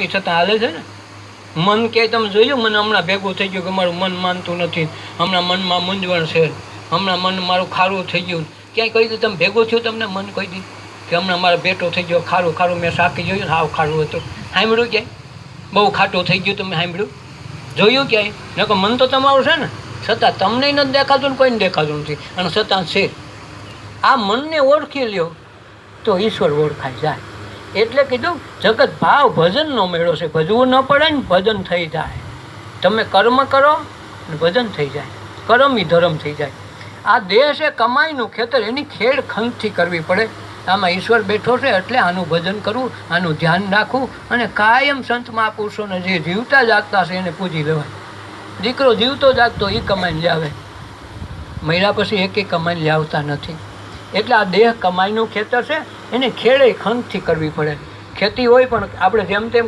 છતાં હાલે છે ને. મન ક્યાંય તમે જોયું મને હમણાં ભેગું થઈ ગયું કે મારું મન માનતું નથી, હમણાં મનમાં મૂંઝવણ છે, હમણાં મન મારું ખારું થઈ ગયું, ક્યાંય કહી દીધું તમે ભેગું થયું તમને મન કહી દીધું કે હમણાં મારો બેટો થઈ ગયો ખારું ખારું, મેં શાકી જોયું ને હાવ ખારું હતું, સાંભળ્યું ક્યાંય બહુ ખાટું થઈ ગયું તમે સાંભળ્યું જોયું ક્યાંય? નકર મન તો તમારું છે ને, છતાં તમને નથી દેખાતું ને કોઈને દેખાતું નથી, અને છતાં છે. આ મનને ઓળખી લ્યો તો ઈશ્વર ઓળખાઈ જાય. એટલે કીધું જગત ભાવ ભજનનો મેળો છે, ભજવું ન પડે ને ભજન થઈ જાય. તમે કર્મ કરો ને ભજન થઈ જાય, કર્મ ઈ ધર્મ થઈ જાય. આ દેહ છે કમાઈનું ખેતર, એની ખેડ ખંતથી કરવી પડે. આમાં ઈશ્વર બેઠો છે એટલે આનું ભજન કરવું, આનું ધ્યાન રાખવું, અને કાયમ સંત મહાપુરુષોને જે જીવતા જાગતા છે એને પૂજી લેવાય. દીકરો જીવતો જાગતો એ કમાઈને લાવે, મહિલા પછી એકે કમાઈને લાવતા નથી. એટલે આ દેહ કમાઈનું ખેતર છે, એને ખેડે ખંતથી કરવી પડે. ખેતી હોય પણ આપણે જેમ તેમ